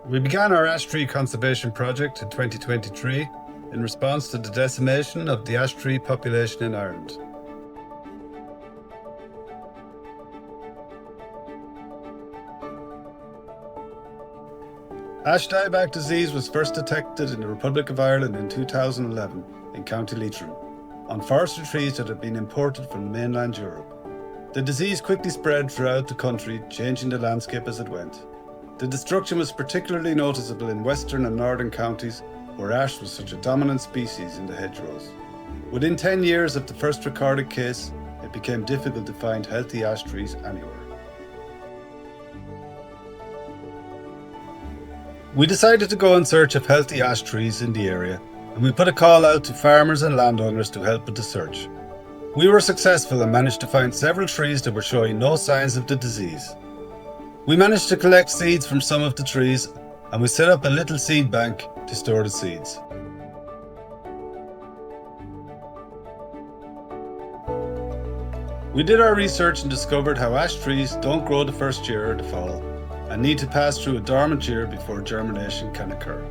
We began our ash tree conservation project in 2023 in response to the decimation of the ash tree population in Ireland. Ash dieback disease was first detected in the Republic of Ireland in 2011 in County Leitrim on forestry trees that had been imported from mainland Europe. The disease quickly spread throughout the country, changing the landscape as it went. The destruction was particularly noticeable in western and northern counties, where ash was such a dominant species in the hedgerows. Within 10 years of the first recorded case, it became difficult to find healthy ash trees anywhere. We decided to go in search of healthy ash trees in the area, and we put a call out to farmers and landowners to help with the search. We were successful and managed to find several trees that were showing no signs of the disease. We managed to collect seeds from some of the trees, and we set up a little seed bank to store the seeds. We did our research and discovered how ash trees don't grow the first year or the fall, and need to pass through a dormant year before germination can occur.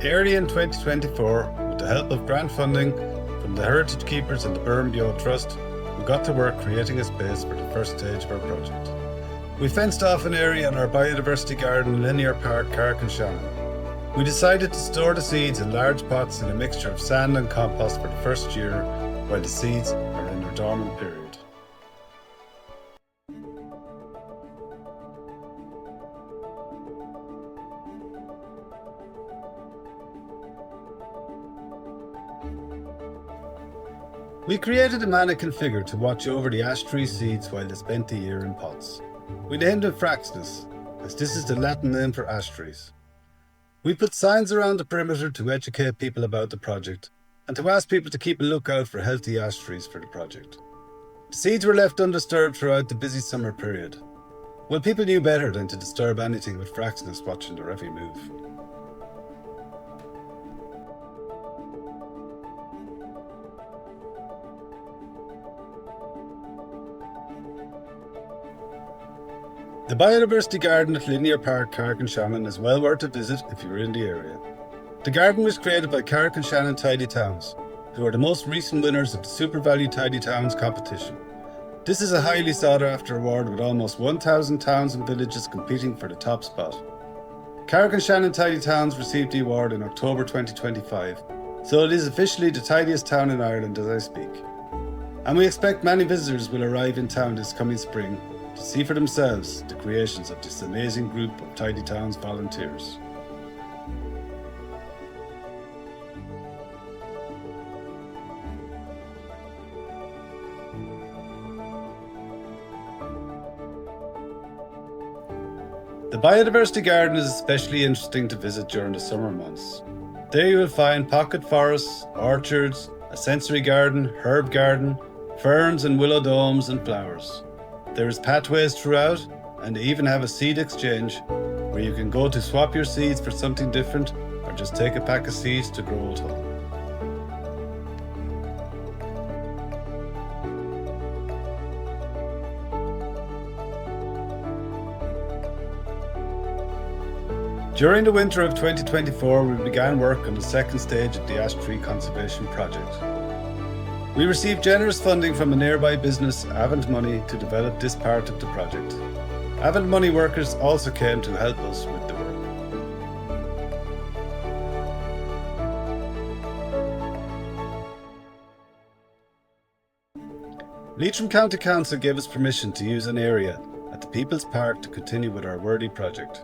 Early in 2024, with the help of grant funding from the Heritage Keepers and the Burren Bio Trust, we got to work creating a space for the first stage of our project. We fenced off an area in our biodiversity garden, Linear Park, Carrick-on-Shannon. We decided to store the seeds in large pots in a mixture of sand and compost for the first year, while the seeds are in their dormant period. We created a mannequin figure to watch over the ash tree seeds while they spent the year in pots. We named him Fraxinus, as this is the Latin name for ash trees. We put signs around the perimeter to educate people about the project and to ask people to keep a lookout for healthy ash trees for the project. The seeds were left undisturbed throughout the busy summer period. Well, people knew better than to disturb anything with Fraxinus watching their every move. The Biodiversity Garden at Linear Park, Carrick-on-Shannon is well worth a visit if you're in the area. The garden was created by Carrick-on-Shannon Tidy Towns, who are the most recent winners of the Super Value Tidy Towns competition. This is a highly sought after award with almost 1,000 towns and villages competing for the top spot. Carrick-on-Shannon Tidy Towns received the award in October 2025, so it is officially the tidiest town in Ireland as I speak. And we expect many visitors will arrive in town this coming spring to see for themselves the creations of this amazing group of Tidy Towns volunteers. The Biodiversity Garden is especially interesting to visit during the summer months. There you will find pocket forests, orchards, a sensory garden, herb garden, ferns and willow domes and flowers. There is pathways throughout, and they even have a seed exchange where you can go to swap your seeds for something different or just take a pack of seeds to grow at home. During the winter of 2024, we began work on the second stage of the ash tree conservation project. We received generous funding from a nearby business, Avent Money, to develop this part of the project. Avent Money workers also came to help us with the work. Leitrim County Council gave us permission to use an area at the People's Park to continue with our worthy project.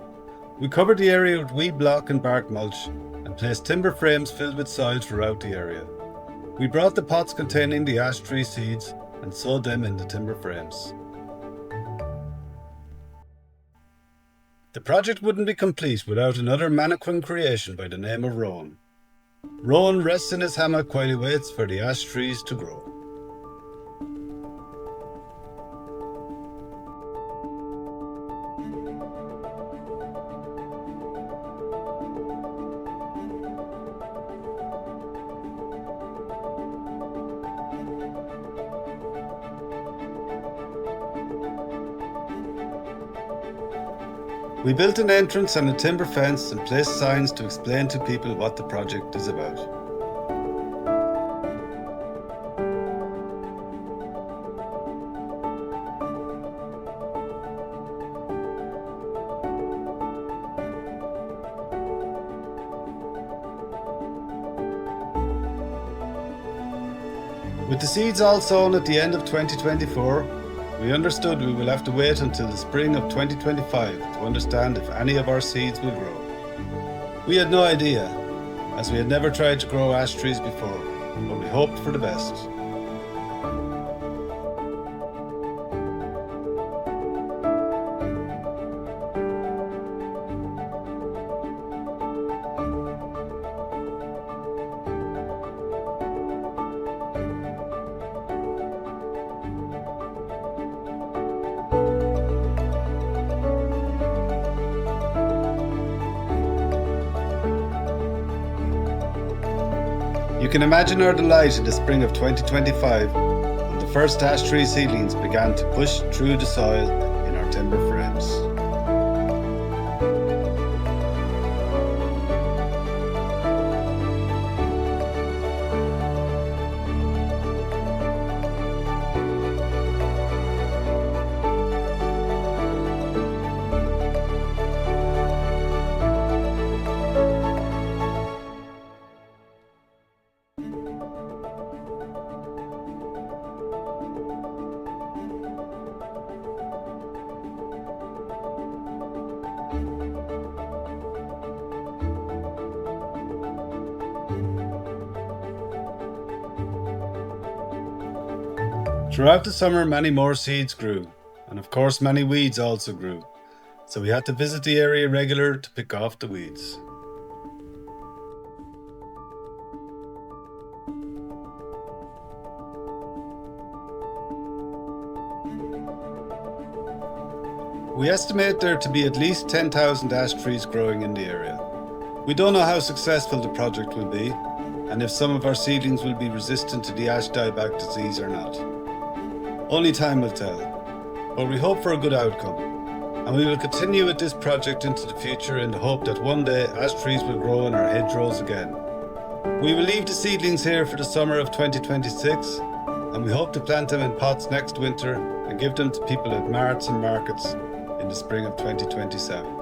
We covered the area with weed block and bark mulch and placed timber frames filled with soil throughout the area. We brought the pots containing the ash tree seeds and sowed them in the timber frames. The project wouldn't be complete without another mannequin creation by the name of Rowan. Rowan rests in his hammock while he waits for the ash trees to grow. We built an entrance and a timber fence and placed signs to explain to people what the project is about. With the seeds all sown at the end of 2024, we understood we will have to wait until the spring of 2025 to understand if any of our seeds will grow. We had no idea, as we had never tried to grow ash trees before, but we hoped for the best. You can imagine our delight in the spring of 2025 when the first ash tree seedlings began to push through the soil in our timber frames. Throughout the summer, many more seeds grew, and of course many weeds also grew, so we had to visit the area regularly to pick off the weeds. We estimate there to be at least 10,000 ash trees growing in the area. We don't know how successful the project will be, and if some of our seedlings will be resistant to the ash dieback disease or not. Only time will tell, but we hope for a good outcome, and we will continue with this project into the future in the hope that one day ash trees will grow in our hedgerows again. We will leave the seedlings here for the summer of 2026, and we hope to plant them in pots next winter and give them to people at marts and markets in the spring of 2027.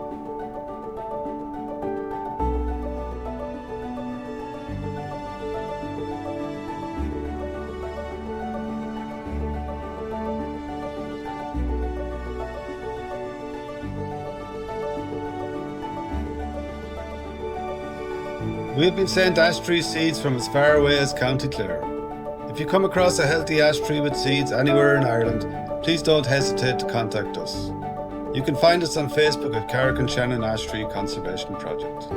We have been sent ash tree seeds from as far away as County Clare. If you come across a healthy ash tree with seeds anywhere in Ireland, please don't hesitate to contact us. You can find us on Facebook at Carrick and Shannon Ash Tree Conservation Project.